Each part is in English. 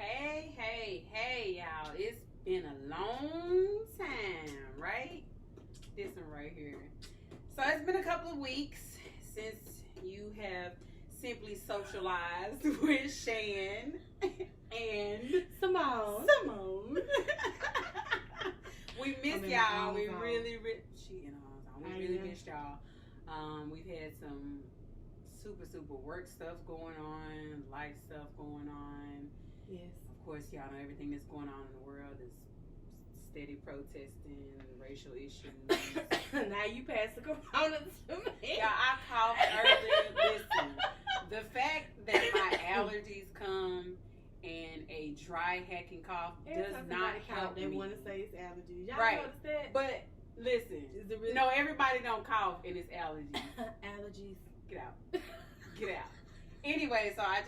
Hey, y'all. It's been a long time, right? This one right here. So it's been a couple of weeks since you have simply socialized with Shan and Simone. We missed y'all. We really missed y'all. We've had some super work stuff going on, life stuff going on. Yes. Of course, y'all know everything that's going on in the world is steady protesting, racial issues. Now you pass the corona to me. Yeah, I coughed earlier. Listen, the fact that my allergies come and a dry hacking cough does not help me. They want to say it's allergies. Y'all Right. notice that? But listen, Is it really? no, everybody don't cough and it's allergies. Allergies. Get out. Get out. Anyway, so I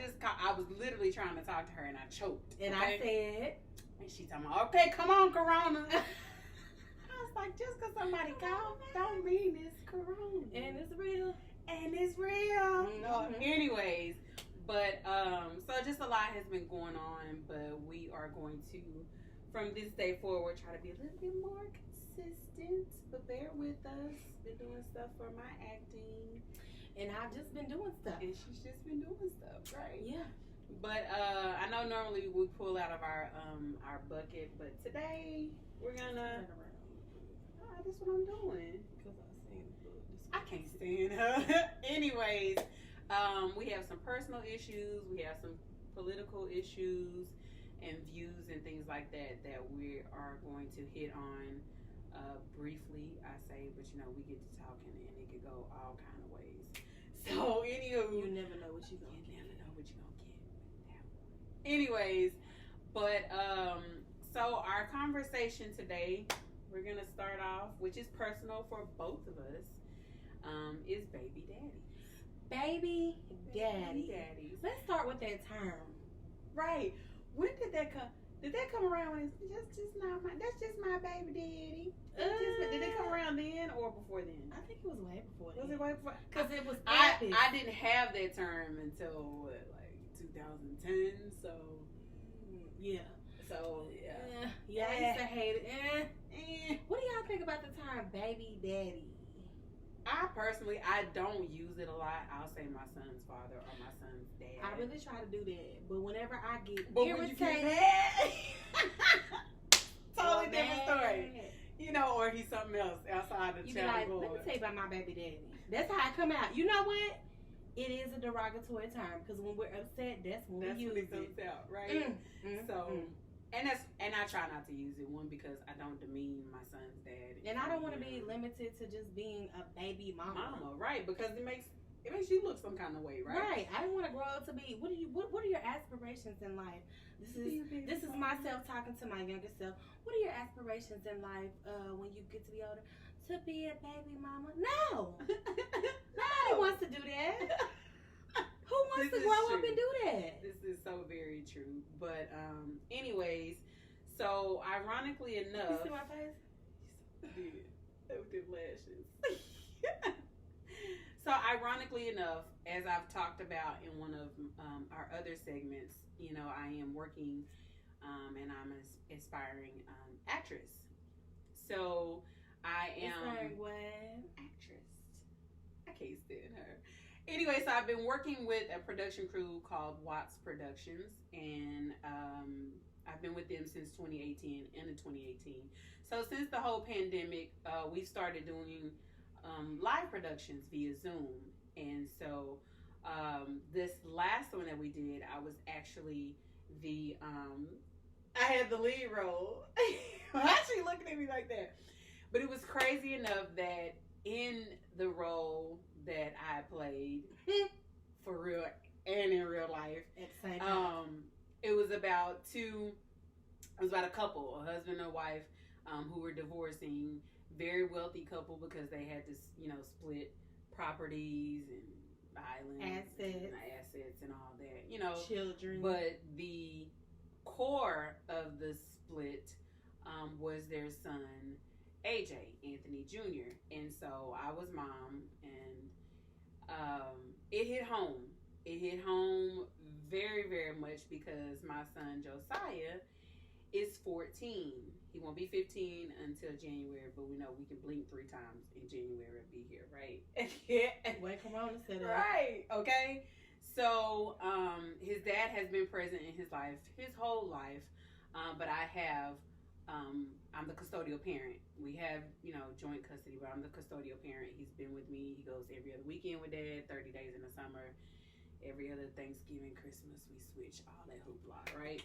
was literally trying to talk to her and I choked. And okay? I said, and she told me, okay, come on, Corona. I was like, just because somebody coughed don't mean it's Corona. and it's real. And it's real. Mm-hmm. Anyways, but so just a lot has been going on, but we are going to, from this day forward, try to be a little bit more consistent. But bear with us. Been doing stuff for my acting. And I've just been doing stuff. And she's just been doing stuff, right? Yeah. But I know normally we pull out of our bucket, but today we're gonna. That's what I'm doing. Because I can't stand her. Anyways, we have some personal issues. We have some political issues and views and things like that we are going to hit on briefly. I say, but we get to talking and it could go all kind of ways. So, anywho, you never know what you're gonna get. Anyways, but so our conversation today, we're gonna start off, which is personal for both of us, is baby daddies. Baby daddies. Let's start with that term. Right. When did that come? Did that come around when it's just not my? That's just my baby daddy. Did it come around then or before then? I think it was way before then. Was it way before? Because it was I didn't have that term until like 2010. So yeah. So yeah. I used to hate it. What do y'all think about the term baby daddy? I personally, I don't use it a lot. I'll say my son's father or my son's dad. I really try to do that, but whenever I get irritated, totally different story. Or he's something else outside the child. Like, let me tell you about my baby daddy. That's how I come out. You know what? It is a derogatory term because when we're upset, that's when we use it. Comes out, right? And I try not to use it, one, because I don't demean my son's dad. And I don't want to be limited to just being a baby mama. Right, because it makes you look some kind of way, right? Right. I don't want to grow up to be, what are your aspirations in life? This is myself talking to my younger self. What are your aspirations in life when you get to be older? To be a baby mama? No. Nobody wants to do that. Who wants to grow up and do that? This is so very true. But anyways, so ironically enough, you see my face? Yeah, with them lashes. So ironically enough, as I've talked about in one of our other segments, I am working and I'm an aspiring actress. So I am aspiring what? Actress. I can't stand her. Anyway, so I've been working with a production crew called Watts Productions, and I've been with them since 2018, end of 2018. So since the whole pandemic, we started doing live productions via Zoom. And so this last one that we did, I was actually I had the lead role. Why is she looking at me like that? But it was crazy enough that in the role that I played, for real and in real life, at the same time, it was about a couple, a husband and a wife, who were divorcing, very wealthy couple because they had to, split properties and islands, assets and all that, children. But the core of the split was their son, AJ, Anthony Jr. And so I was mom, and it hit home. It hit home very, very much because my son Josiah is 14. He won't be 15 until January, but we know we can blink 3 times in January and be here, right? Wait, come on, set it right, okay? So, his dad has been present in his life, his whole life, but I'm the custodial parent. We have, joint custody, but I'm the custodial parent. He's been with me. He goes every other weekend with Dad, 30 days in the summer. Every other Thanksgiving, Christmas, we switch, all that hoopla, right?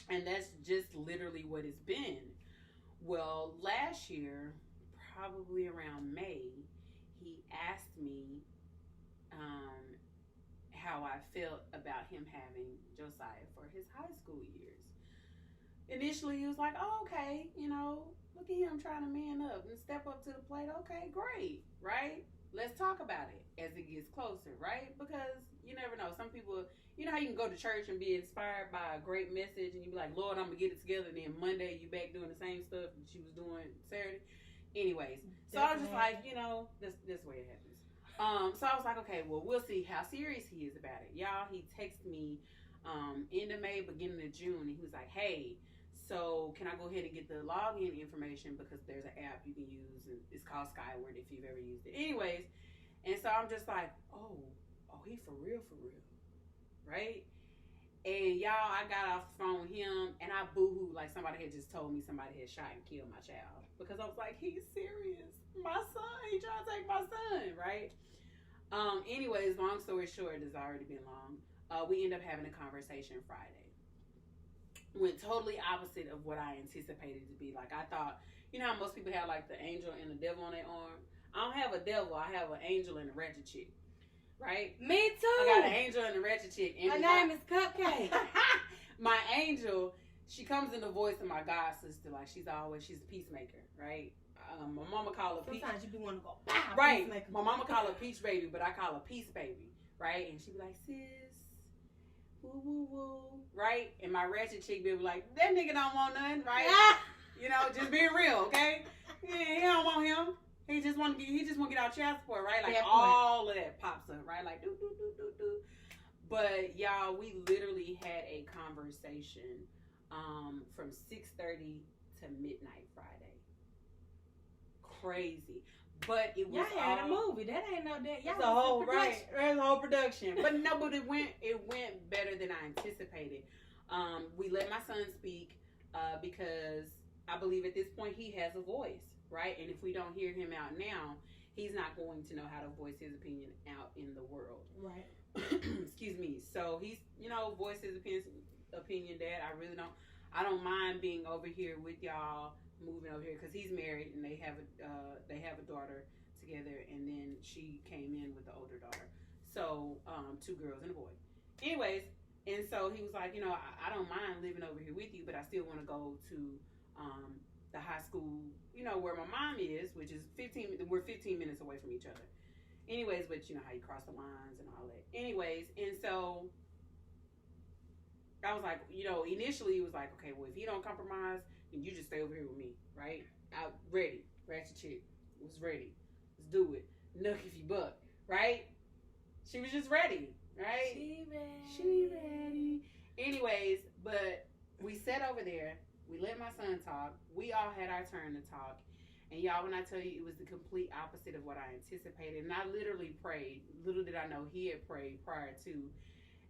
And that's just literally what it's been. Well, last year, probably around May, he asked me how I felt about him having Josiah for his high school years. Initially, he was like, oh, okay, look at him trying to man up and step up to the plate. Okay, great, right? Let's talk about it as it gets closer, right? Because you never know. Some people, you know how you can go to church and be inspired by a great message and you be like, Lord, I'm going to get it together. And then Monday, you back doing the same stuff that you was doing Saturday. Anyways, so I was just like, this way it happens. So I was like, okay, well, we'll see how serious he is about it. Y'all, he texted me end of May, beginning of June, and he was like, hey, so can I go ahead and get the login information because there's an app you can use, and it's called Skyward if you've ever used it. Anyways, and so I'm just like, oh, he for real, right? And y'all, I got off the phone with him, and I boo-hoo like somebody had just told me somebody had shot and killed my child because I was like, he's serious. My son, he trying to take my son, right? Anyways, long story short, it's already been long. We end up having a conversation Friday. Went totally opposite of what I anticipated to be. Like, I thought, how most people have like the angel and the devil on their arm? I don't have a devil. I have an angel and a ratchet chick. Right? Me too. I got an angel and a ratchet chick. And her name is Cupcake. My angel, she comes in the voice of my god sister. Like, she's a peacemaker, right? My mama call her Sometimes peach. you be wanting to go, pow, right. My mama call her peach baby, but I call her peace baby, right? And she be like, sis, woo woo woo, right? And my ratchet chick be like, that nigga don't want nothing, right? Just being real, okay? Yeah, he don't want him. He just want to get out child support, right? Like all of that pops up, right? Like do. But y'all, we literally had a conversation from 6:30 to midnight Friday. Crazy, but it was y'all had a movie. That ain't no that. Y'all it's a whole right. There's a whole production, but no, but it went better than I anticipated. We let my son speak because I believe at this point he has a voice, right? And if we don't hear him out now, he's not going to know how to voice his opinion out in the world, right? Excuse me. So he's voice his opinion. Dad, I don't mind being over here with y'all. Moving over here because he's married and they have a daughter together, and then she came in with the older daughter, so 2 girls and a boy. Anyways, and so he was like, I don't mind living over here with you, but I still want to go to the high school, where my mom is, which is 15 minutes away from each other. Anyways, but how you cross the lines and all that. Anyways, and so I was like, initially it was like, okay, well, if he don't compromise, and you just stay over here with me, right? Out ready. Ratchet chick was ready. Let's do it. Nook if you buck, right? She was just ready, right? She ready. Anyways, but we sat over there. We let my son talk. We all had our turn to talk. And y'all, when I tell you, it was the complete opposite of what I anticipated. And I literally prayed. Little did I know he had prayed prior to.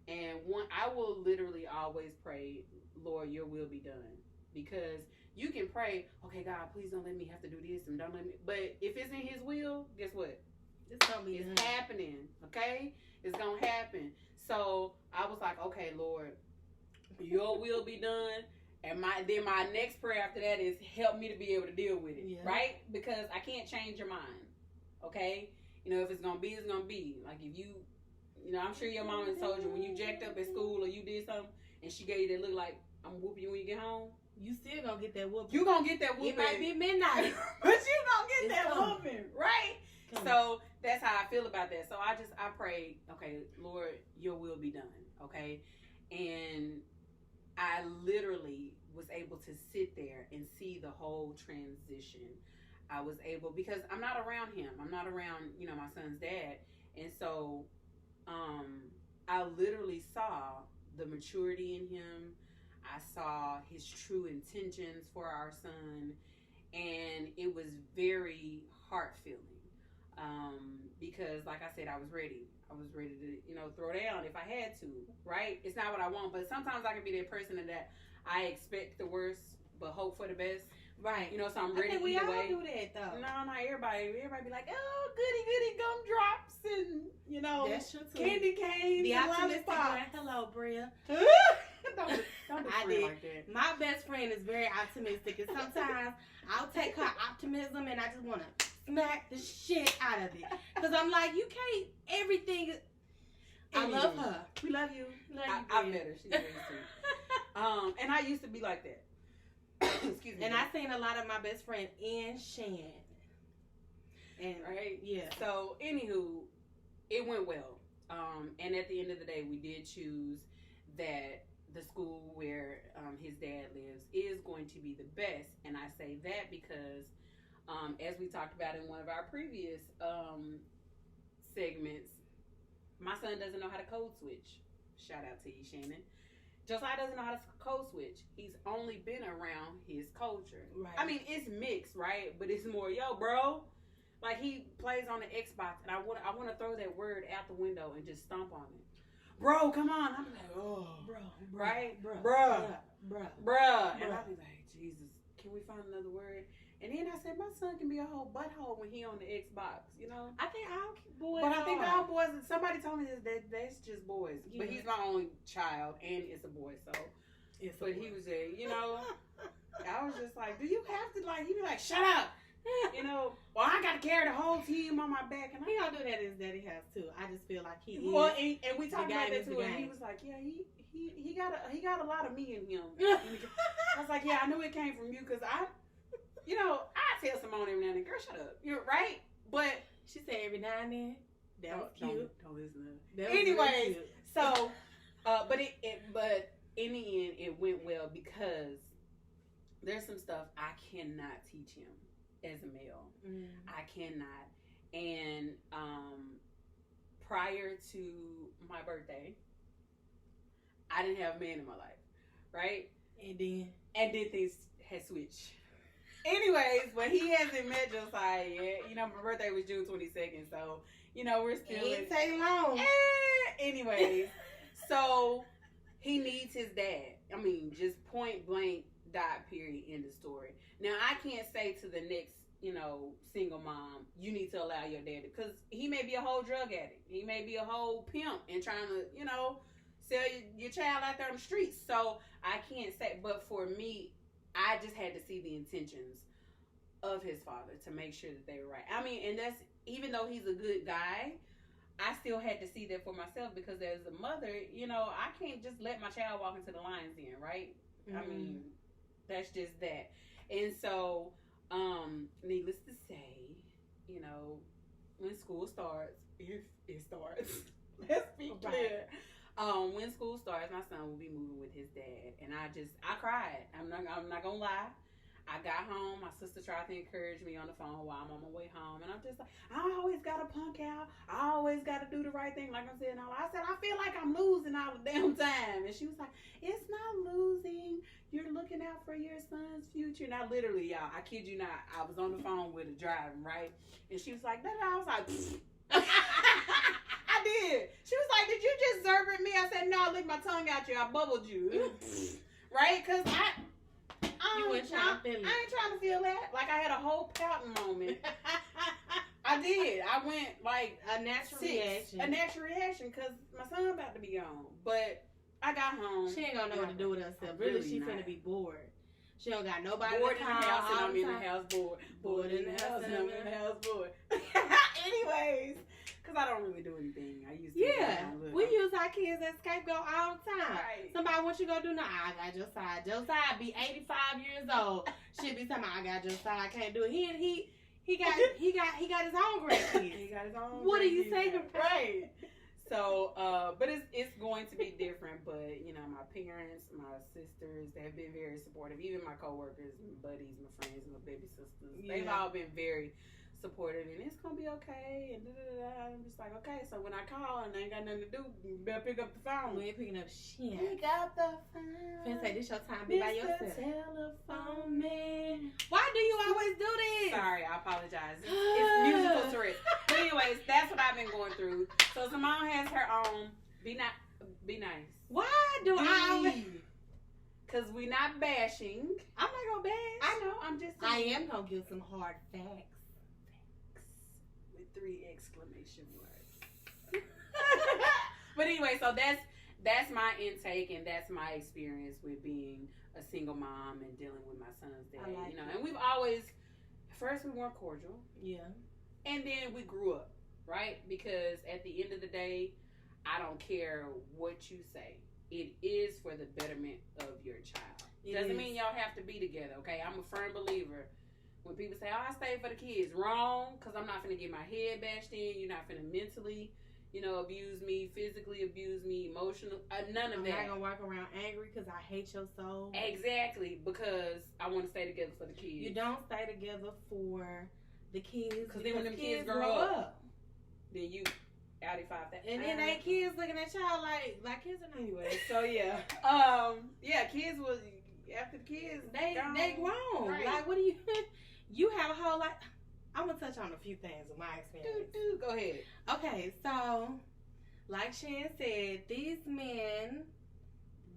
And I will literally always pray, Lord, your will be done. Because you can pray, okay, God, please don't let me have to do this and don't let me. But if it's in his will, guess what? It's happening, okay? It's going to happen. So I was like, okay, Lord, your will be done. And my next prayer after that is help me to be able to deal with it, right? Because I can't change your mind, okay? If it's going to be, it's going to be. Like if you, I'm sure your mama told you when you jacked up at school or you did something and she gave you that look like, I'm whooping you when you get home. You still gonna get that whooping. You gonna get that whooping. It might be midnight, but you gonna get that whooping, right? So that's how I feel about that. So I prayed, okay, Lord, your will be done, okay? And I literally was able to sit there and see the whole transition. I was able, because I'm not around him. I'm not around, my son's dad. And so I I literally saw the maturity in him. I saw his true intentions for our son, and it was very heart filling. Because, like I said, I was ready. I was ready to, throw down if I had to, right? It's not what I want, but sometimes I can be that person that I expect the worst, but hope for the best. Right. So I'm ready we either all way. do that, though. No, not everybody. Everybody be like, oh, goody gumdrops and, that's true too. Candy canes the and optimistic lollipops. friend. Hello, Bria. don't be I friend did. like that. My best friend is very optimistic, and sometimes I'll take her optimism and I just want to smack the shit out of it. Because I'm like, you can't, everything. I love her. We love you. I met her. She's very sweet. And I used to be like that. Excuse me. And I seen a lot of my best friend in Shan. And right? Yeah. So, anywho, it went well. And at the end of the day, we did choose that the school where his dad lives is going to be the best. And I say that because, as we talked about in one of our previous segments, my son doesn't know how to code switch. Shout out to you, Shannon. Josiah doesn't know how to code switch. He's only been around his culture. Right. I mean, it's mixed, right? But it's more, yo, bro. Like, he plays on the Xbox, and I want to throw that word out the window and just stomp on it. Bro, come on. I'm like, oh. Bro. Right? Bro. And I'll be like, Jesus, can we find another word? And then I said, my son can be a whole butthole when he on the Xbox, I think all boys But I think are. all boys, somebody told me that's just boys. Yeah. But he's my only child, and it's a boy, so. It's But he was a, I was just like, do you have to, like, he be like, shut up. Well, I got to carry the whole team on my back. And He don't do that at his daddy house too. I just feel like he well, is. and we talked about that too, and he was like, yeah, he got a lot of me in him. I was like, yeah, I knew it came from you, because I tell Simone every now and then, girl, shut up. You're right. But She said every now and then. That was cute. Don't listen to That her. was Anyways, really cute. so, but in the end, it went well because there's some stuff I cannot teach him as a male. Mm. I cannot. And prior to my birthday, I didn't have a man in my life, right? And then things had switched. Anyways, but he hasn't met Josiah yet. My birthday was June 22nd, so, we're still it ain't take long. Anyways, so he needs his dad. I mean, just point blank, dot, period, end of story. Now, I can't say to the next, single mom, you need to allow your dad, because he may be a whole drug addict. He may be a whole pimp and trying to, sell your child out there on the streets. So I can't say, but for me, I just had to see the intentions of his father to make sure that they were right. I mean, and that's, even though he's a good guy, I still had to see that for myself, because as a mother, I can't just let my child walk into the lion's den, right? Mm-hmm. I mean, that's just that. And so, needless to say, when school starts, if it starts, let's be clear. When school starts, my son will be moving with his dad, and I cried. I'm not gonna lie. I got home. My sister tried to encourage me on the phone while I'm on my way home, and I'm just like, I always gotta punk out. I always gotta do the right thing, like I'm saying. I said, I feel like I'm losing all the damn time, and she was like, it's not losing. You're looking out for your son's future. Now, literally, y'all, I kid you not, I was on the phone with her driving, right, and she was like, that. I was like, I did. She was like, did you just serve me? I said, no, I licked my tongue out you. I bubbled you. Right? Because you ain't trying to feel it. I ain't trying to feel that. Like, I had a whole pouting moment. I did. I went, like, a natural reaction. A natural reaction, because my son about to be gone. But I got home. She ain't gonna know what to do with herself. Really, she finna be bored. She don't got nobody bored to in the house, and I'm in the time. house bored. Bored in the house, and I'm in the house bored. Anyways, because I don't really do anything. I used to. Yeah, we use our kids as scapegoat all the time. Right. Somebody, what you gonna do now? I got Josiah. Josiah be 85 years old. She'll be talking about, I got Josiah. I can't do it. He got his own grandkids. He got his own. What are you saying? Right. So, but it's going to be different. But my parents, my sisters, they have been very supportive. Even my coworkers, my buddies, my friends, my baby sisters, they've all been very supportive and it's gonna be okay and I'm just like, okay, so when I call and I ain't got nothing to do, you better pick up the phone. We ain't picking up shit. Pick up the phone. Finna say this your time, be by yourself. Telephone man. Why do you always do this? Sorry, I apologize. It's musical Tourette's. But anyways, that's what I've been going through. So Simone has her own. Be nice. Why do I always? Because we not bashing. I'm not gonna bash. I know. I'm just I saying. am gonna give some hard facts. With 3 exclamation marks. But anyway, so that's my intake and that's my experience with being a single mom and dealing with my son's dad. I like you know, it. and we've always, first we weren't cordial. Yeah. And then we grew up, right? Because at the end of the day, I don't care what you say. It is for the betterment of your child. Doesn't mean y'all have to be together, okay? I'm a firm believer. When people say, oh, I stay for the kids, wrong, because I'm not going to get my head bashed in. You're not going to mentally, abuse me, physically abuse me, emotional, none of that. I'm not going to walk around angry because I hate your soul. Exactly, because I want to stay together for the kids. You don't stay together for the kids. Because then when them kids grow up, then you... And then they kids looking at y'all like kids are anyway. So yeah, kids was after the kids they grown. Right. Like what do you have a whole lot? I'm gonna touch on a few things of my experience. Go ahead. Okay, so like Shan said, these men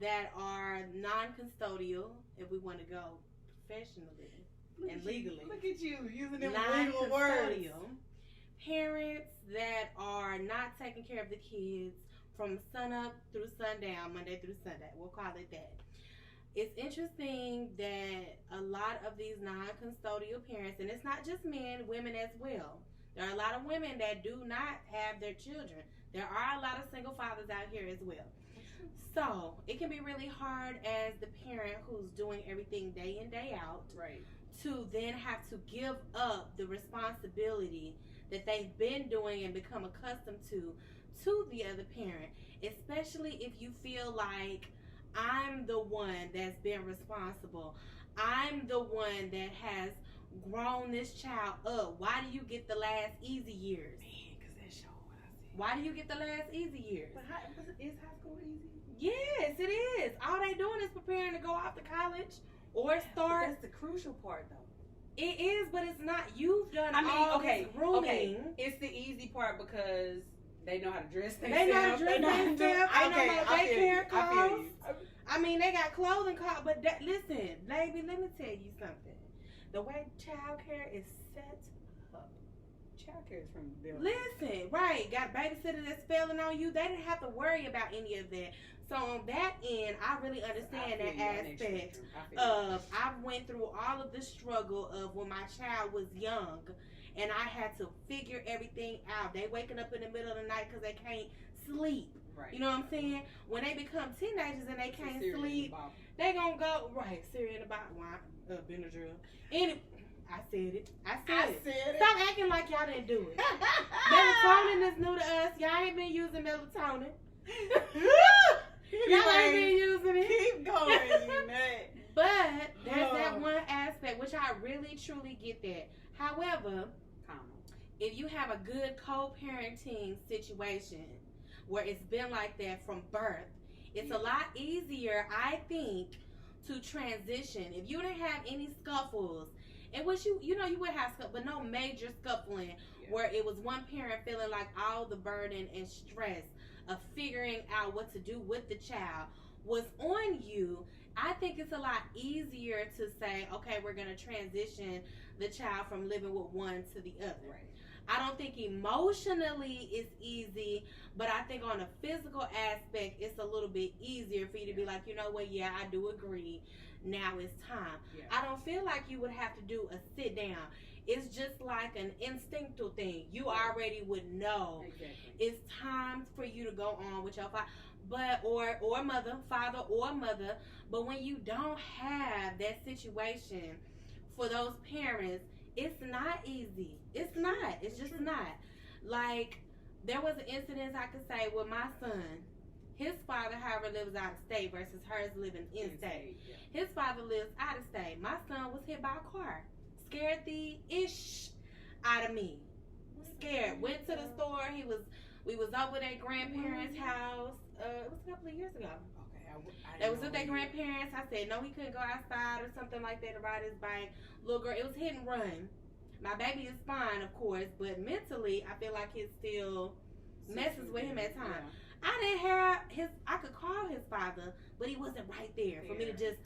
that are non-custodial, if we want to go professionally and legally, look at you using them legal legal words. Parents that are not taking care of the kids from sunup through sundown, Monday through Sunday. We'll call it that. It's interesting that a lot of these non-custodial parents, and it's not just men, women as well. There are a lot of women that do not have their children. There are a lot of single fathers out here as well. So it can be really hard as the parent who's doing everything day in, day out, right, to then have to give up the responsibility that they've been doing and become accustomed to the other parent, especially if you feel like I'm the one that's been responsible. I'm the one that has grown this child up. Why do you get the last easy years? Man, because that's showing what I see. Why do you get the last easy years? But is high school easy? Yes, it is. All they doing is preparing to go off to college or start. But that's the crucial part, though. It is, but it's not. You've done all this grooming. Okay. It's the easy part because they know how to dress themselves. They know how to dress themselves. They know how daycare calls. I mean, they got clothing calls. But listen, baby, let me tell you something. The way child care is set up. Child care is from the building. Listen, right. Got a babysitter that's failing on you. They didn't have to worry about any of that. So on that end, I really understand that aspect of I went through all of the struggle of when my child was young and I had to figure everything out. They waking up in the middle of the night because they can't sleep. Right. You know what I'm saying? When they become teenagers and they can't sleep, they gonna go, right, Syria in the bottom, Benadryl. And I said it. I said it. Stop acting like y'all didn't do it. Melatonin is new to us. Y'all ain't been using melatonin. Y'all ain't been using it. Keep going, you nut. But there's that one aspect, which I really, truly get that. However, if you have a good co-parenting situation where it's been like that from birth, it's a lot easier, I think, to transition. If you didn't have any scuffles, in which you would have scuffles, but no major scuffling, where it was one parent feeling like all the burden and stress of figuring out what to do with the child was on you, I think it's a lot easier to say, okay, we're going to transition the child from living with one to the other. Right. I don't think emotionally it's easy, but I think on a physical aspect, it's a little bit easier for you to be like, you know what, yeah, I do agree. Now it's time. Yeah. I don't feel like you would have to do a sit down. It's just like an instinctual thing. You already would know. Exactly. It's time for you to go on with your father or mother. But when you don't have that situation for those parents, it's not easy. It's not. It's just not. Like, there was an incident I could say with my son. His father, however, lives out of state versus hers living in state. Yeah. His father lives out of state. My son was hit by a car. Scared the ish out of me. Scared. Went to the store. We was over at grandparents' house. It was a couple of years ago. It was with their grandparents. I said no, he couldn't go outside or something like that to ride his bike. Little girl, it was hit and run. My baby is fine, of course, but mentally, I feel like it still messes with him at times. Yeah. I didn't have I could call his father, but he wasn't right there for me to just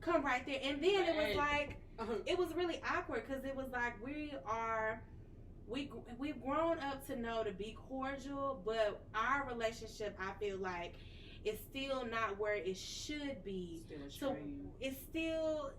come right there. And then it was like, it was really awkward because it was like we've grown up to know to be cordial, but our relationship, I feel like, is still not where it should be. So it's still,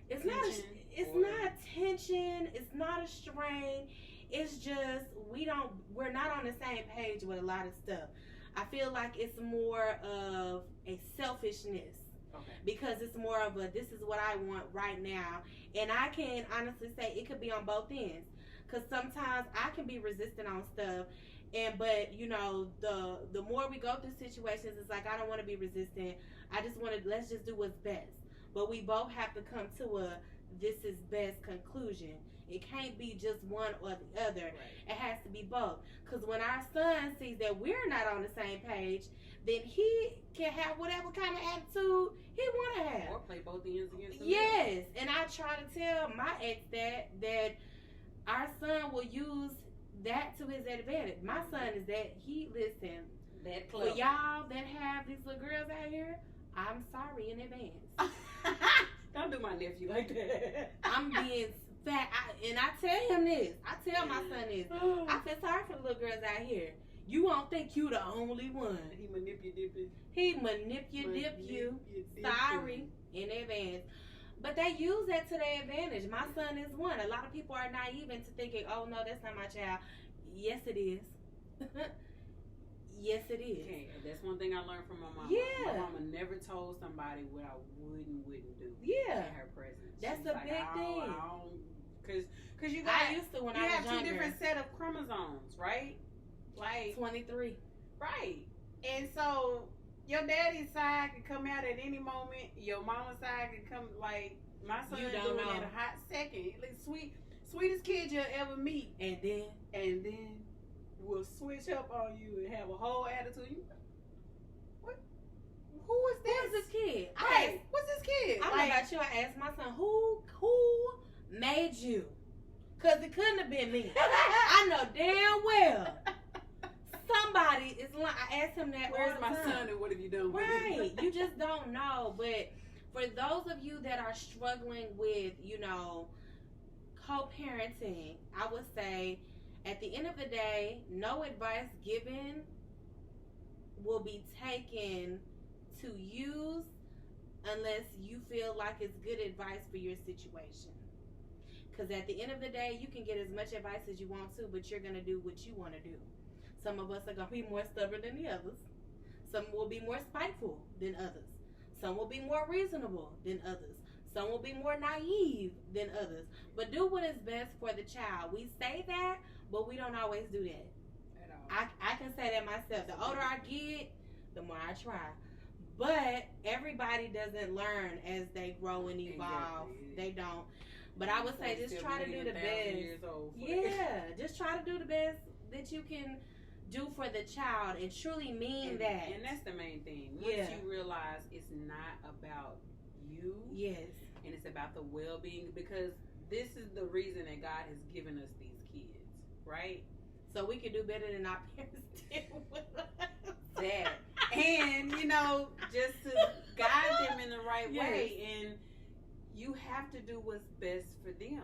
it's not tension. It's not a strain. It's just we're not on the same page with a lot of stuff. I feel like it's more of a selfishness. Okay. Because it's more of a, this is what I want right now. And I can honestly say it could be on both ends. Because sometimes I can be resistant on stuff. But you know, the more we go through situations, it's like, I don't want to be resistant. I just want to, let's just do what's best. But we both have to come to a, this is best conclusion. It can't be just one or the other. Right. It has to be both. Because when our son sees that we're not on the same page, then he can have whatever kind of attitude he want to have. Or play both ends against him. Yes. And I try to tell my ex that our son will use that to his advantage. My son is that, that close. For y'all that have these little girls out here, I'm sorry in advance. Don't do my nephew like that. I'm being fat. And I tell him this. I tell my son this. I feel sorry for the little girls out here. You won't think you the only one. He manipulative. He manipulative you. Sorry in advance. But they use that to their advantage. My son is one. A lot of people are naive into thinking, oh, no, that's not my child. Yes, it is. Yes, it is. Okay, that's one thing I learned from my mama. Yeah. My mama never told somebody what I wouldn't do. Yeah. In her presence. That's a big thing. Because you got, I used to when I was younger. You have two different set of chromosomes, right? Like 23. Right. And so your daddy's side could come out at any moment. Your mama's side could come, like, my son doing it a hot second. Like, sweetest kid you'll ever meet. And then will switch up on you and have a whole attitude. What? Who is this? Who is this kid? Right. What's this kid? I don't know about you. I asked my son, who made you? Because it couldn't have been me. I know damn well. Somebody is lying. I asked him that. Where's my son and what have you done with him? Right. You just don't know. But for those of you that are struggling with, co-parenting, I would say at the end of the day, no advice given will be taken to use unless you feel like it's good advice for your situation. Because at the end of the day, you can get as much advice as you want to, but you're going to do what you want to do. Some of us are going to be more stubborn than the others. Some will be more spiteful than others. Some will be more reasonable than others. Some will be more naive than others. But do what is best for the child. We say that, but we don't always do that. At all. I can say that myself. The older I get, the more I try. But everybody doesn't learn as they grow and evolve. Exactly. They don't. But I would say just try to do the best. Yeah, just try to do the best that you can do for the child and truly mean that. And that's the main thing. Once you realize it's not about you. Yes. And it's about the well-being, because this is the reason that God has given us these kids, right? So we can do better than our parents did with us. That. And, just to guide them in the right way. And you have to do what's best for them.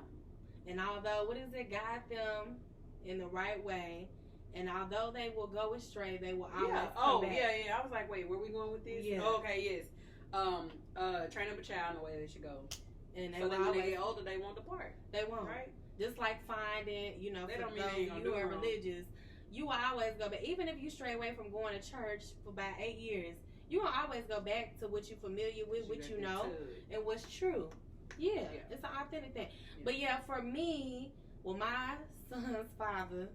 And although, guide them in the right way. And although they will go astray, they will always come back. Yeah. I was like, wait, where are we going with this? Yeah. Oh, okay, yes. Train up a child in the way they should go. And so then when they get older, they won't depart. They won't. Right? Just like finding, they for don't those mean who are religious, you will always go back. Even if you stray away from going to church for about 8 years, you will always go back to what you're familiar with, what you know, and what's true. Yeah, it's an authentic thing. Yeah. But for me, my son's father,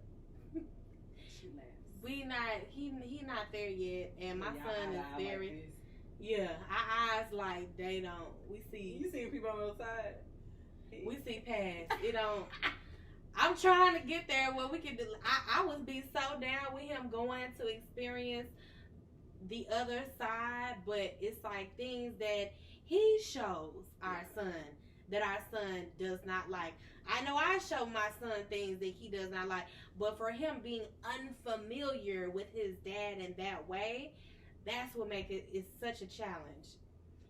he not there yet, and my son is very. Like our eyes like they don't. We see. You see people on the other side. We see past. It don't. I'm trying to get there where we can do. I would be so down with him going to experience the other side, but it's like things that he shows our son that our son does not like. I know I show my son things that he does not like, but for him being unfamiliar with his dad in that way, that's what makes it's such a challenge.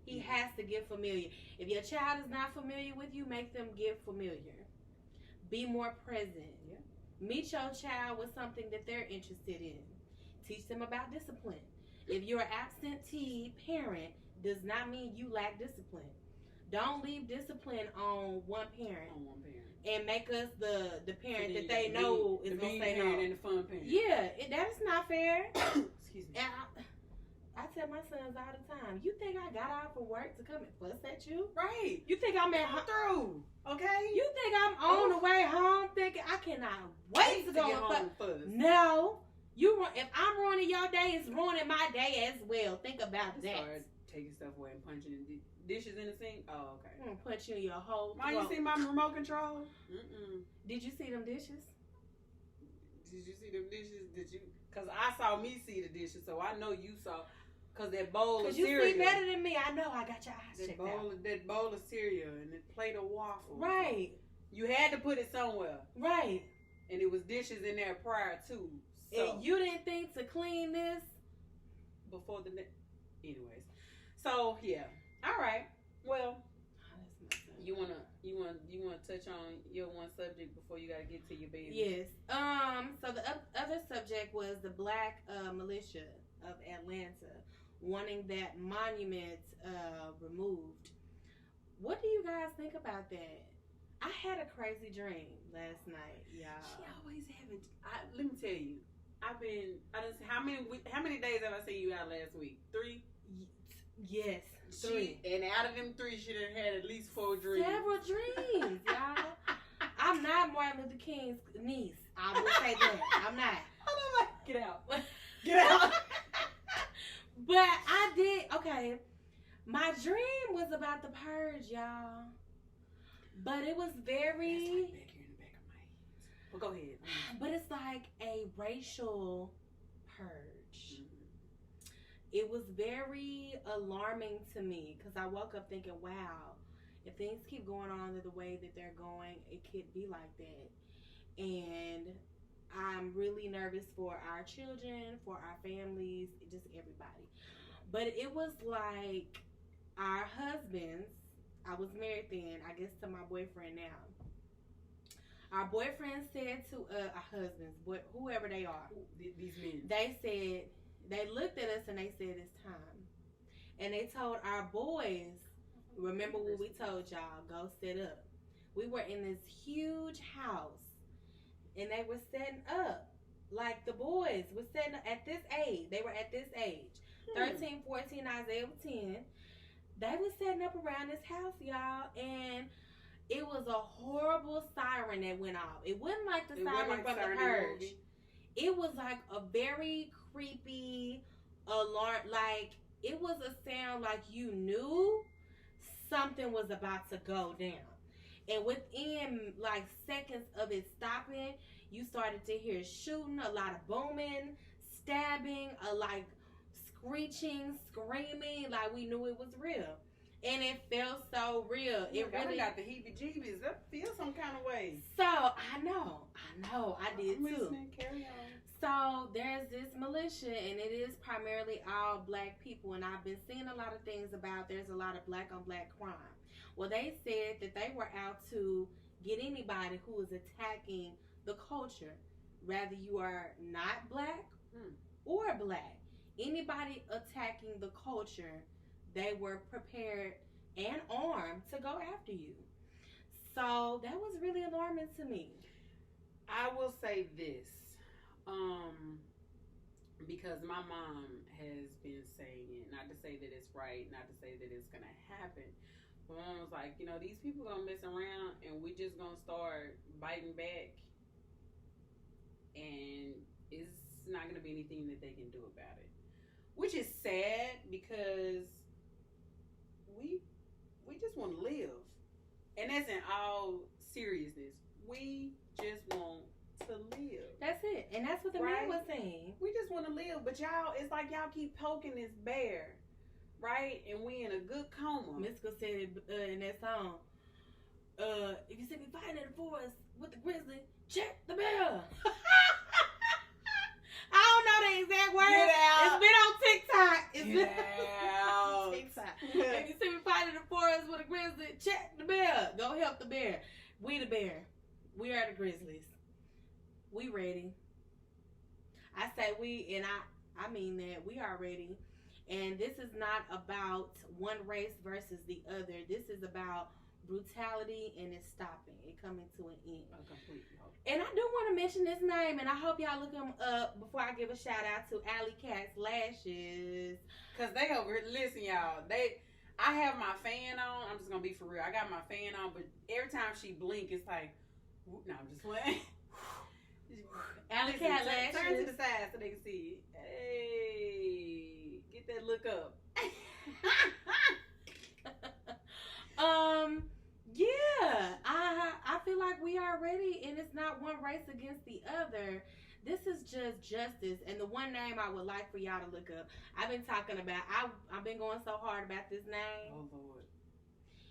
He has to get familiar. If your child is not familiar with you, make them get familiar. Be more present. Yeah. Meet your child with something that they're interested in. Teach them about discipline. If you're an absentee parent, does not mean you lack discipline. Don't leave discipline on one parent. And make us the parent that they know is going to say no. And the fun parent. Yeah, that is not fair. Excuse me. And I tell my sons all the time, you think I got out from work to come and fuss at you? Right. You think I'm at through? Okay. You think I'm on the way home thinking I cannot wait to go and fuss? No. If I'm ruining your day, it's ruining my day as well. Think about that. Start taking stuff away and punching the dishes in the sink. Oh, okay. I'm gonna punch you in your whole throat. Mom, you see my remote control? Mm-mm. Did you see them dishes? Did you see them dishes? Did you? Because I saw me see the dishes, so I know you saw. Because that bowl of cereal. Because you see better than me. I know. I got your eyes checked out. That bowl of cereal and that plate of waffles. Right. You had to put it somewhere. Right. And it was dishes in there prior to. So. And you didn't think to clean this? Before the anyways. So, yeah. All right. Well, you wanna touch on your one subject before you gotta get to your baby? Yes. So the other subject was the Black Militia of Atlanta wanting that monument removed. What do you guys think about that? I had a crazy dream last night, y'all. She always having. Let me tell you. How many days have I seen you out last week? 3? Yes. 3. And out of them 3, she done had at least 4 dreams. Several dreams, y'all. I'm not Martin Luther King's niece. I will say that. I'm not. I'm like, get out. Get out. But I did. Okay. My dream was about the purge, y'all. But it was very. That's like back here in the back of my head. Well, go ahead. But it's like a racial purge. Mm-hmm. It was very alarming to me because I woke up thinking, wow, if things keep going on the way that they're going, it could be like that. And I'm really nervous for our children, for our families, just everybody. But it was like our husbands, I was married then, I guess to my boyfriend now. Our boyfriend said to our husbands, whoever they are, these men, they looked at us and they said it's time. And they told our boys, remember what we told y'all, go sit up. We were in this huge house and they were setting up. Like the boys were setting up at this age. They were at this age. 13, 14, Isaiah was 10. They were setting up around this house, y'all, and it was a horrible siren that went off. It wasn't like the siren from the Purge. It was like a very creepy alarm. Like, it was a sound like you knew something was about to go down. And within, like, seconds of it stopping, you started to hear shooting, a lot of booming, stabbing, like, screeching, screaming, like we knew it was real. And it felt so real. It really got the heebie-jeebies. That feels some kind of way. So, I know, I did I'm too. Listening. Carry on. So, there's this militia, and it is primarily all black people, and I've been seeing a lot of things about there's a lot of black-on-black crime. Well, they said that they were out to get anybody who is attacking the culture, whether you are not black or black. Anybody attacking the culture, they were prepared and armed to go after you. So that was really alarming to me. I will say this, because my mom has been saying it, not to say that it's right, not to say that it's going to happen. My mom was like, these people going to mess around and we just going to start biting back and it's not going to be anything that they can do about it. Which is sad because we just want to live. And that's in all seriousness. We just want to live. That's it. And that's what the man was saying. We just want to live. But y'all, it's like y'all keep poking this bear, right? And we in a good coma. Metzger said in that song, if you see me fighting in the forest with the grizzly, check the bear. I don't know the exact words. Get out. It's been on TikTok. Get out. TikTok. If you see me fighting in the forest with a grizzly, check the bear. Go help the bear. We the bear. We are the grizzlies. We ready. I say we, and I mean that we are ready. And this is not about one race versus the other. This is about brutality, and it's stopping. It coming to an end. And I do want to mention this name, and I hope y'all look him up before I give a shout out to Alley Cat's Lashes. Cause they over here, listen, y'all. I have my fan on. I'm just gonna be for real. I got my fan on, but every time she blink, it's like, no, I'm just playing. Alley Cat Lashes. Turn to the side so they can see it. Hey, get that look up. Yeah, I feel like we are ready, and it's not one race against the other. This is just justice. And the one name I would like for y'all to look up, I've been talking about, I've been going so hard about this name. Oh, Lord.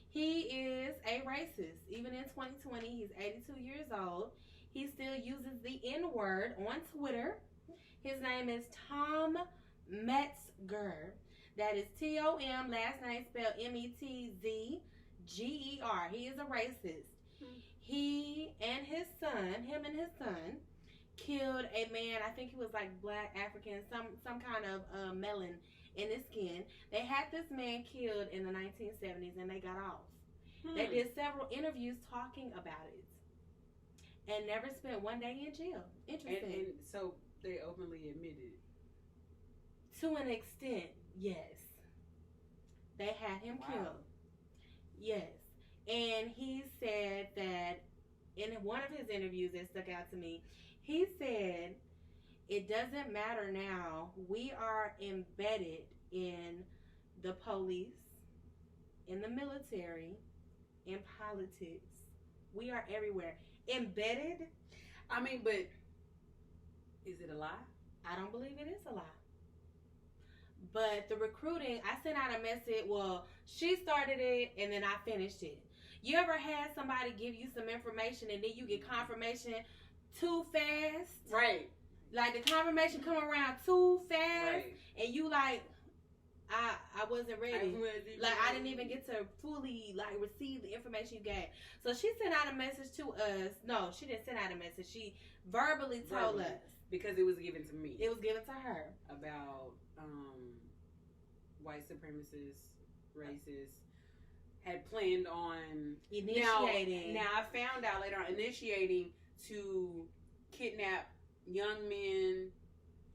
He is a racist. Even in 2020, he's 82 years old. He still uses the N-word on Twitter. His name is Tom Metzger. That is Tom, last name spelled Metzger. He is a racist. He and his son, killed a man. I think he was like black, African, some kind of melanin in his skin. They had this man killed in the 1970s, and they got off. They did several interviews talking about it, and never spent one day in jail. Interesting. And so they openly admitted. To an extent, yes. They had him killed. Yes. And he said that in one of his interviews that stuck out to me, he said, it doesn't matter now. We are embedded in the police, in the military, in politics. We are everywhere. Embedded? I mean, but is it a lie? I don't believe it is a lie. But the recruiting, I sent out a message. Well, she started it, and then I finished it. You ever had somebody give you some information, and then you get confirmation too fast? Right. Like the confirmation come around too fast, right. And you like, I wasn't ready. I didn't even get to fully receive the information you gave. So she sent out a message to us. No, she didn't send out a message. She verbally told us. Because it was given to me. It was given to her. About white supremacists, racists, had planned on initiating. Now I found out later on, initiating to kidnap young men,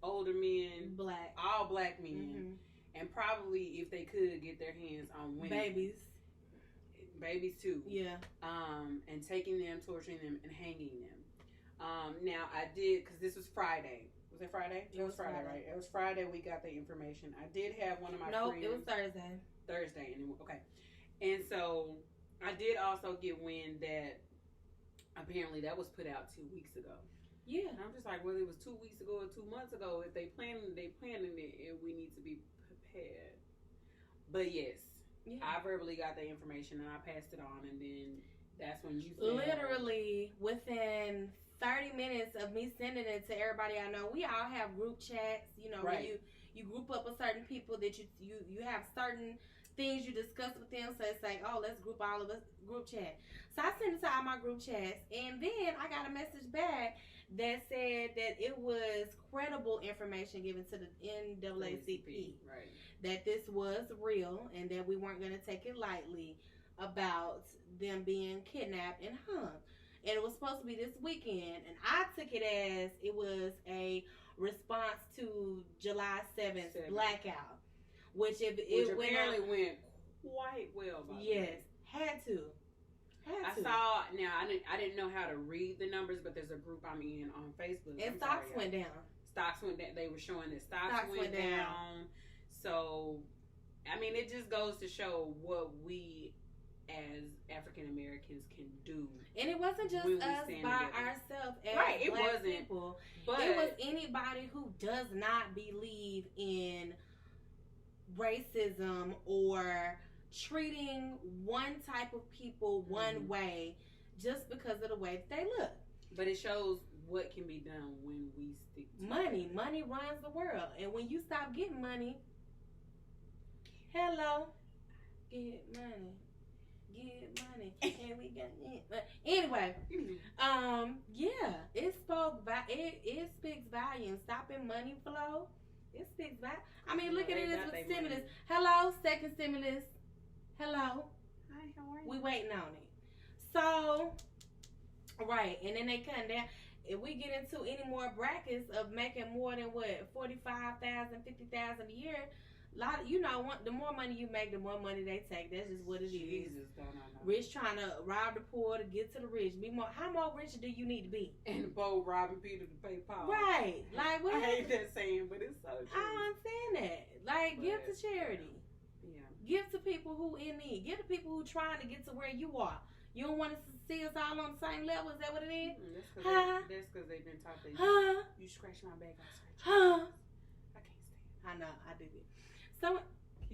older men, all black men, and probably if they could get their hands on women, babies too. Yeah. And taking them, torturing them, and hanging them. Now I did, because this was Friday. Was it Friday? It was Friday, right? It was Friday. We got the information. I did have one of my friends. It was Thursday. Thursday, okay. And so I did also get wind that apparently that was put out 2 weeks ago. Yeah. And I'm just like, whether it was 2 weeks ago or 2 months ago, if they planning it, and we need to be prepared. But yes, I verbally got the information and I passed it on, and then that's when you said, literally within 30 minutes of me sending it to everybody I know. We all have group chats, where you group up with certain people that you have certain things you discuss with them. So it's like, oh, let's group all of us group chat. So I sent it to all my group chats, and then I got a message back that said that it was credible information given to the NAACP, right? That this was real and that we weren't going to take it lightly about them being kidnapped and hung. And it was supposed to be this weekend, and I took it as it was a response to July 7th blackout, which apparently went quite well. Had to. I saw. Now I didn't know how to read the numbers, but there's a group I'm in on Facebook. And stocks went down. Stocks went down. They were showing that stocks went down. So, I mean, it just goes to show what we as African Americans can do. And it wasn't just us by ourselves as right, it black wasn't, people. But it was anybody who does not believe in racism or treating one type of people one way just because of the way that they look. But it shows what can be done when we stick to money. Money runs the world. And when you stop getting money, hello, get money. Get money. And we got it. But anyway, yeah, it speaks volumes. Stopping money flow, it speaks volumes. I mean, look at it as with stimulus. Money. Hello, second stimulus. Hello. Hi, how are you? We waiting on it. So, right, and then they come down. If we get into any more brackets of making more than what, 45,000, 50,000 a year, the more money you make, the more money they take. That's just what it is. Rich trying to rob the poor to get to the rich. How more rich do you need to be? And bold robbing Peter to pay Paul. Right, like what? I hate that saying, but it's so true. I don't understand that. Like, give to charity. Yeah. Give to people who in need. Give to people who trying to get to where you are. You don't want to see us all on the same level? Is that what it is? That's because they've been taught that you scratch my back, I scratch yours. I can't stand it. I know, I do it. So,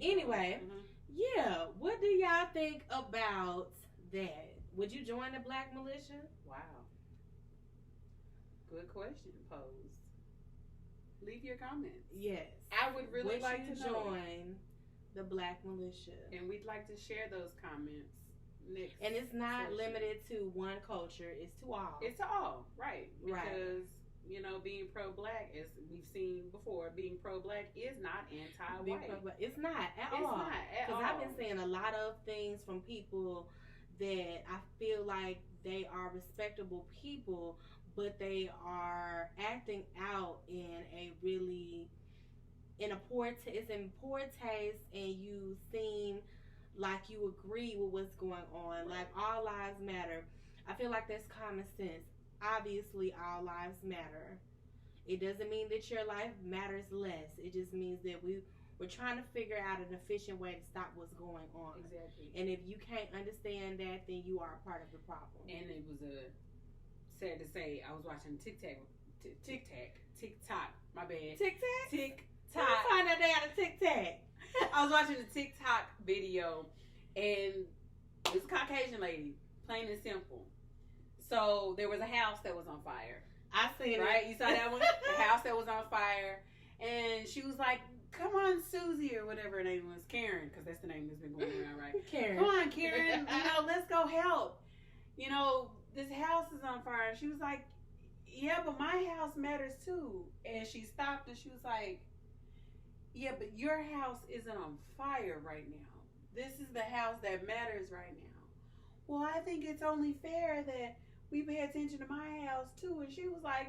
anyway, yeah, what do y'all think about that? Would you join the Black Militia? Wow. Good question posed. Leave your comments. Yes. I would really like to join the Black Militia. And we'd like to share those comments. Next and it's not limited to one culture. It's to all. It's to all, right? Because being pro-black, as we've seen before, being pro-black is not anti-white. It's not at all. It's not at all. Because I've been seeing a lot of things from people that I feel like they are respectable people, but they are acting out in poor taste, and you seem like you agree with what's going on. Right. Like, all lives matter. I feel like that's common sense. Obviously, all lives matter. It doesn't mean that your life matters less. It just means that we're trying to figure out an efficient way to stop what's going on. Exactly. And if you can't understand that, then you are a part of the problem. And it was sad to say, I was watching TikTok. My bad. TikTok. Find that day out of TikTok. I was watching a TikTok video, and this Caucasian lady, plain and simple. So there was a house that was on fire. I seen it. Right? You saw that one? The house that was on fire. And she was like, come on, Susie, or whatever her name was. Karen, because that's the name that's been going around, right? Karen. Come on, Karen. Let's go help. This house is on fire. And she was like, yeah, but my house matters too. And she stopped and she was like, yeah, but your house isn't on fire right now. This is the house that matters right now. Well, I think it's only fair that we pay attention to my house too. And she was like,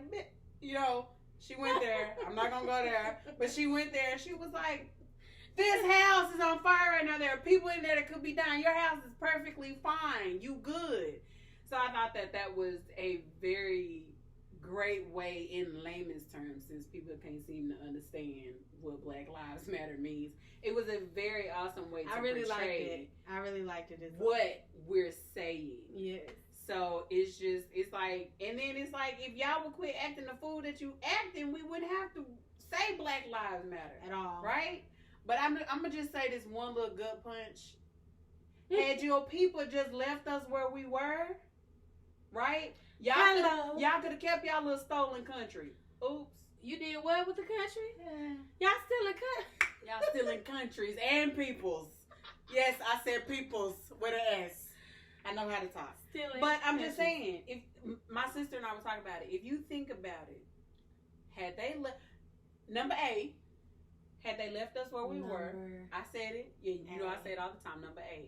she went there. I'm not going to go there. But she went there. She was like, this house is on fire right now. There are people in there that could be dying. Your house is perfectly fine. You good. So I thought that was a very great way in layman's terms, since people can't seem to understand what Black Lives Matter means. It was a very awesome way to portray I really liked it as what we're saying. Yes. So it's like, and then it's like, if y'all would quit acting the fool that you acting, we wouldn't have to say Black Lives Matter at all, right? But I'm gonna just say this one little gut punch. Had your people just left us where we were, right? Y'all could have kept y'all little stolen country. Oops. You did what with the country? Yeah. Y'all still in country. Y'all still in countries and peoples. Yes, I said peoples with an S. I know how to talk. But I'm just saying, if my sister and I were talking about it, if you think about it, had they left us where we were, I said it. Yeah, I say it all the time. Number A.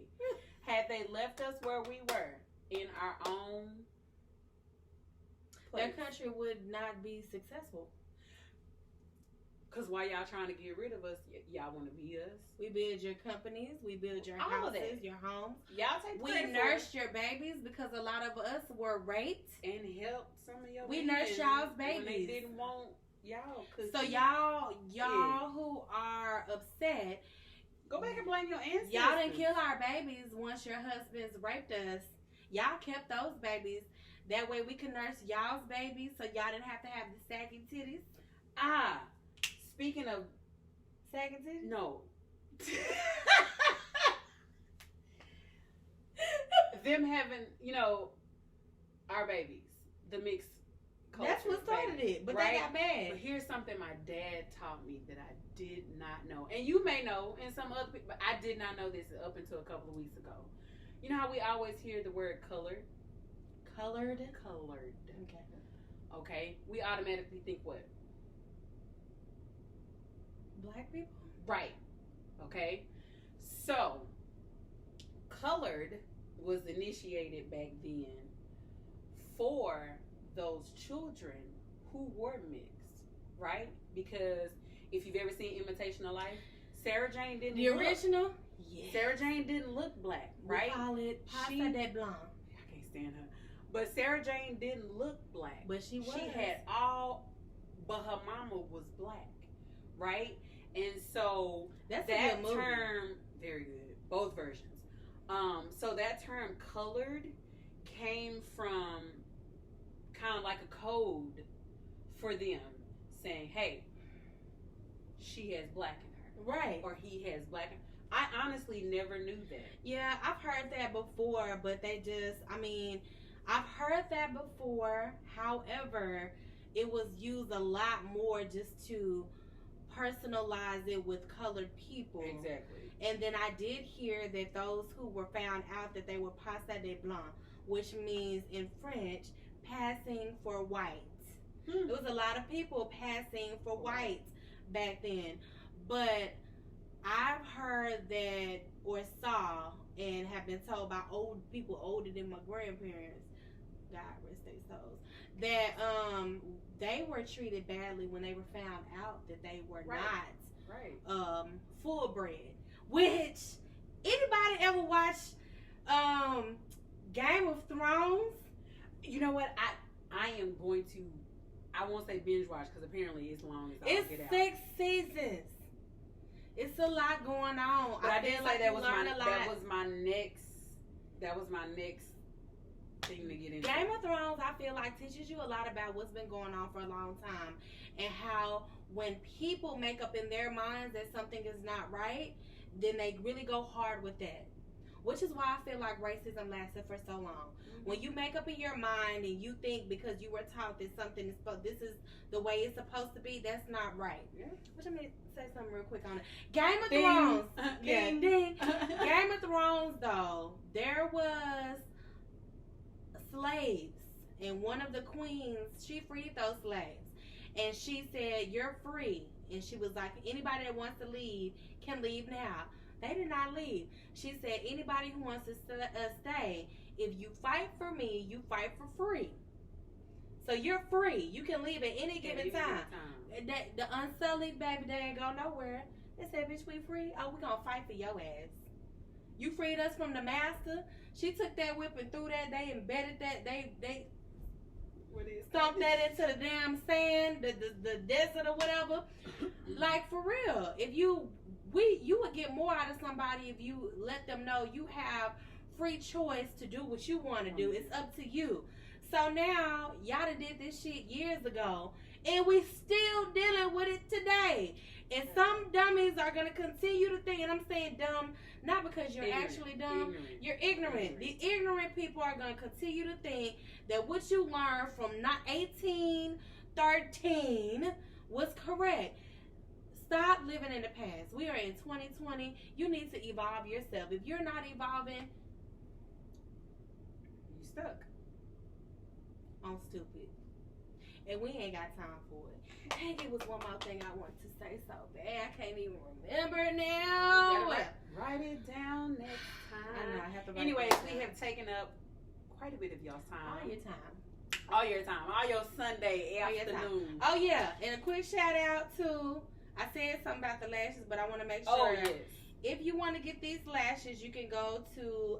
Had they left us where we were in our own place, their country would not be successful. Because while y'all trying to get rid of us, y'all want to be us. We build your companies. We build your houses, your homes. Y'all take We nursed your babies, because a lot of us were raped. And helped some of your We nursed y'all's babies. When they didn't want y'all. So y'all who are upset, Go back and blame your ancestors. Y'all didn't kill our babies once your husbands raped us. Y'all kept those babies. That way we could nurse y'all's babies so y'all didn't have to have the saggy titties. Speaking of saggy titties? No. Them having, our babies, the mixed culture. That's what started it, but right? they got mad. But here's something my dad taught me that I did not know. And you may know, and some other people, but I did not know this up until a couple of weeks ago. You know how we always hear the word colored? Colored? Colored. Okay. Okay? We automatically think what? Black people? Right. Okay? So, colored was initiated back then for those children who were mixed, right? Because if you've ever seen Imitation of Life, Sarah Jane didn't the original? Yeah. Sarah Jane didn't look black, right? We call it pasta de blanc. I can't stand her. But Sarah Jane didn't look black. But she was. She had but her mama was black, right? And so that's that a good movie. term, very good, both versions. So that term colored came from kind of like a code for them saying, hey, she has black in her. Right. Or he has black in her. I honestly never knew that. Yeah, I've heard that before, but I've heard that before. However, it was used a lot more just to personalize it with colored people. Exactly. And then I did hear that those who were found out that they were pasta de blanc, which means in French, passing for white. There was a lot of people passing for white back then. But I've heard that or saw and have been told by old people older than my grandparents, God rest their souls, that they were treated badly when they were found out that they were not full bred. Which, anybody ever watch Game of Thrones? You know what? I am going to, I won't say binge watch because apparently it's long as It's 6 seasons. It's a lot going on. But I did say that was my next thing to get into. Game of Thrones, I feel like, teaches you a lot about what's been going on for a long time and how when people make up in their minds that something is not right, then they really go hard with that. Which is why I feel like racism lasted for so long. Mm-hmm. When you make up in your mind and you think because you were taught that something is this is the way it's supposed to be, that's not right. Yeah. Which I'm gonna say something real quick on it. Game of Thrones. Ding ding. Game of Thrones though, there was slaves and one of the queens, she freed those slaves. And she said, "You're free." And she was like, "Anybody that wants to leave can leave now." They did not leave. She said, "Anybody who wants to stay, if you fight for me, you fight for free. So you're free. You can leave at any given time." The unsullied baby, they ain't go nowhere. They said, "Bitch, we free? Oh, we gonna fight for your ass. You freed us from the master." She took that whip and threw that. They embedded that. They stomped that into the damn sand, the desert or whatever. Like, for real. If you would get more out of somebody if you let them know you have free choice to do what you want to do. It's up to you. So now, y'all done did this shit years ago, and we still dealing with it today. And some dummies are going to continue to think, and I'm saying dumb, not because you're actually dumb. You're ignorant. The ignorant people are going to continue to think that what you learned from not 1813 was correct. Stop living in the past. We are in 2020. You need to evolve yourself. If you're not evolving, you stuck. I'm stupid. And we ain't got time for it. Dang, it was one more thing I wanted to say so bad. I can't even remember now. Write it down next time. I know, I have to write Anyways, it down. we have taken up quite a bit of y'all's time. All your time. All your time. All your Sunday afternoon. Oh, yeah. And a quick shout out to, I said something about the lashes, but I want to make sure. Oh, yes. If you want to get these lashes, you can go to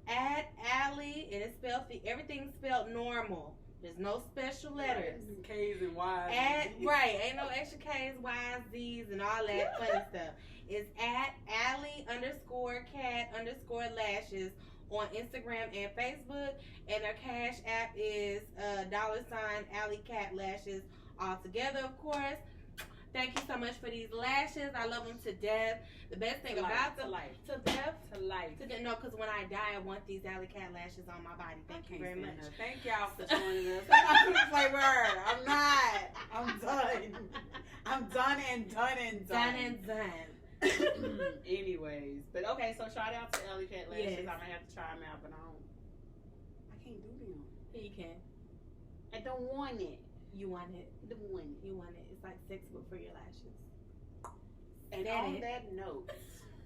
@Allie, and it's spelled, everything's spelled normal. There's no special letters. K's and Y's. Right. Ain't no extra K's, Y's, Z's, and all that funny stuff. is at Allie_cat_lashes on Instagram and Facebook, and their Cash App is $Allie Cat Lashes all together, of course. Thank you so much for these lashes. I love them to death. The best thing about them, to death, to life. No, because when I die, I want these Alley Cat lashes on my body. Thank you very much. Thank y'all for joining us. I'm not play word. I'm not. I'm done. I'm done and done and done. Done and done. Anyways, but okay. So shout out to Alley Cat Lashes. Yes. I'm gonna have to try them out, but I can't do them. Yeah, you can. I don't want it. You want it. You want it. It's like sex, but for your lashes. And on that note,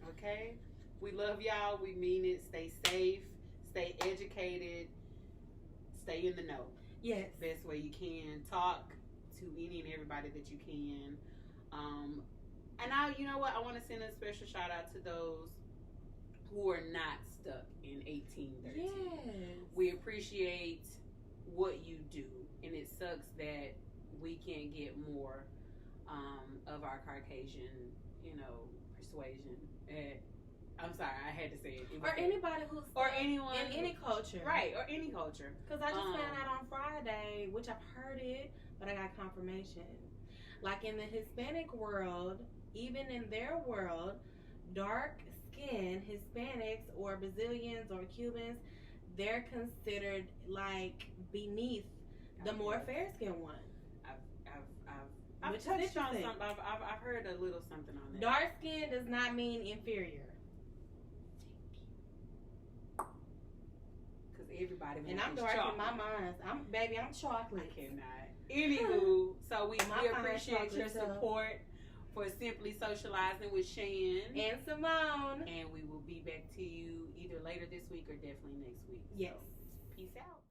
okay, we love y'all. We mean it. Stay safe. Stay educated. Stay in the know. Yes. Best way you can. Talk to any and everybody that you can. And you know what? I want to send a special shout out to those who are not stuck in 1813. Yes. We appreciate what you do, and it sucks that we can't get more of our Caucasian, persuasion. I'm sorry, I had to say it. Or anybody who's anyone in any culture, right? Or any culture. Because I just found out on Friday, which I've heard it, but I got confirmation. Like in the Hispanic world, even in their world, dark skinned Hispanics or Brazilians or Cubans, they're considered like beneath the more fair skinned ones. I've touched on something. I've heard a little something on that. Dark skin does not mean inferior. Because everybody. And I'm dark in my mind. I'm chocolate. I cannot. Anywho, so we appreciate your support for Simply Socializing with Shan and Simone. And we will be back to you either later this week or definitely next week. Yes. So, peace out.